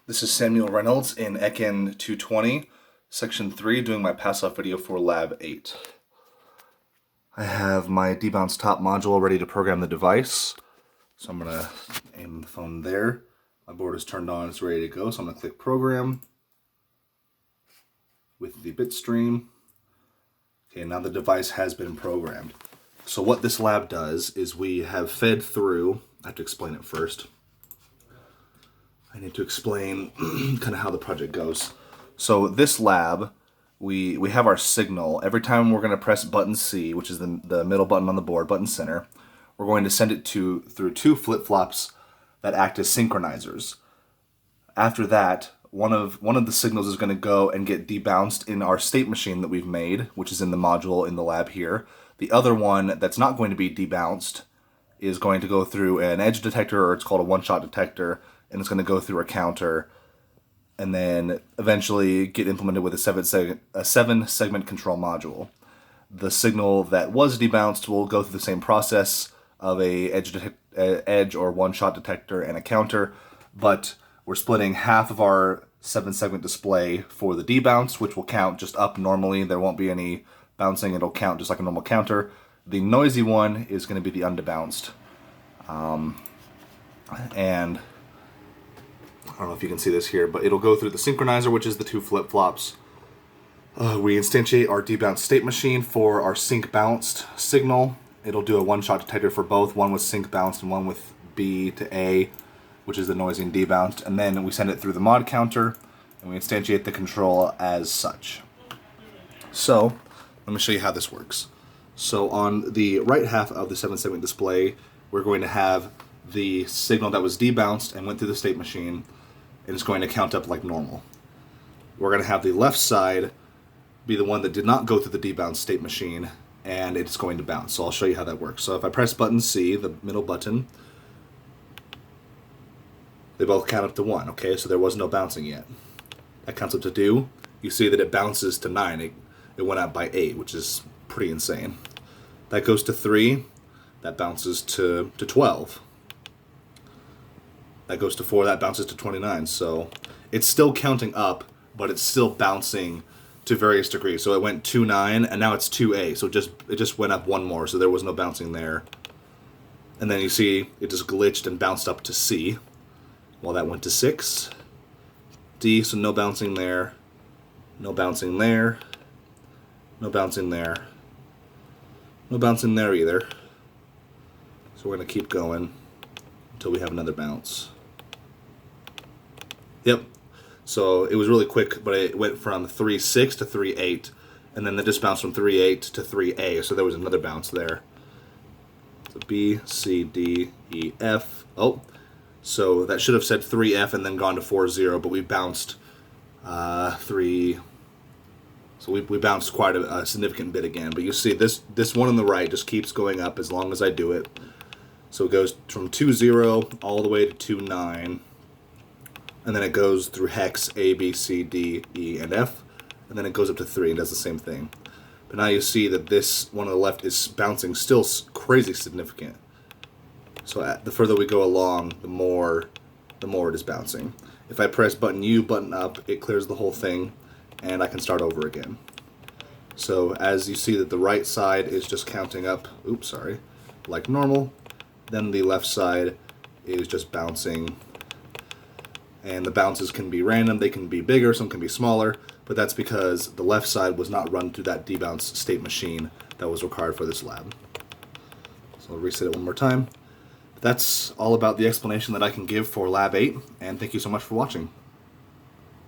This is Samuel Reynolds in EcEn 220, Section 3, doing my Passoff video for Lab 8. I have my debounce top module ready to program the device. So I'm going to aim the phone there. My board is turned on, it's ready to go. So I'm going to click Program with the bit stream. Okay, now the device has been programmed. So what this lab does is we have fed through, I have to explain it first. I need to explain kind of how the project goes. So this lab, we have our signal. Every time we're going to press button C, which is the middle button on the board, button center, we're going to send it through two flip-flops that act as synchronizers. After that, one of the signals is going to go and get debounced in our state machine that we've made, which is in the module in the lab here. The other one that's not going to be debounced is going to go through an edge detector, or it's called a one-shot detector, and it's going to go through a counter and then eventually get implemented with a seven-segment control module. The signal that was debounced will go through the same process of a edge or one-shot detector and a counter, but we're splitting half of our 7-segment display for the debounce, which will count just up normally. There won't be any bouncing. It'll count just like a normal counter. The noisy one is going to be the undebounced. And I don't know if you can see this here, but it'll go through the synchronizer, which is the two flip-flops. We instantiate our debounced state machine for our sync bounced signal. It'll do a one-shot detector for both, one with sync bounced and one with B to A, which is the noisy and debounced. And then we send it through the mod counter, and we instantiate the control as such. So let me show you how this works. So on the right half of the 7-segment display, we're going to have the signal that was debounced and went through the state machine, and it's going to count up like normal. We're going to have the left side be the one that did not go through the debounced state machine, and it's going to bounce. So I'll show you how that works. So if I press button C, the middle button, they both count up to 1, okay? So there was no bouncing yet. That counts up to 2. You see that it bounces to 9. It went up by 8, which is pretty insane. That goes to 3. That bounces to 12. That goes to 4, that bounces to 29. So it's still counting up, but it's still bouncing to various degrees. So it went 2-9, and now it's 2A. So it just went up 1 more, so there was no bouncing there. And then you see it just glitched and bounced up to C. Well, that went to 6. D, so no bouncing there. No bouncing there. No bouncing there. No bouncing there either. So we're going to keep going until we have another bounce. Yep. So it was really quick, but it went from 3-6 to 3-8, and then it just bounced from 3-8 to 3A, so there was another bounce there. So B, C, D, E, F. Oh, so that should have said 3F and then gone to 4-0, but we bounced 3. So we bounced quite a significant bit again. But you see this one on the right just keeps going up as long as I do it. So it goes from 2-0 all the way to 2-9. And then it goes through hex A, B, C, D, E, and F. And then it goes up to 3 and does the same thing. But now you see that this one on the left is bouncing still crazy significant. So the further we go along, the more it is bouncing. If I press button U, button up, it clears the whole thing, and I can start over again. So as you see that the right side is just counting up, oops, sorry, like normal, then the left side is just bouncing. And the bounces can be random, they can be bigger, some can be smaller, but that's because the left side was not run through that debounce state machine that was required for this lab. So I'll reset it one more time. That's all about the explanation that I can give for Lab 8, and thank you so much for watching.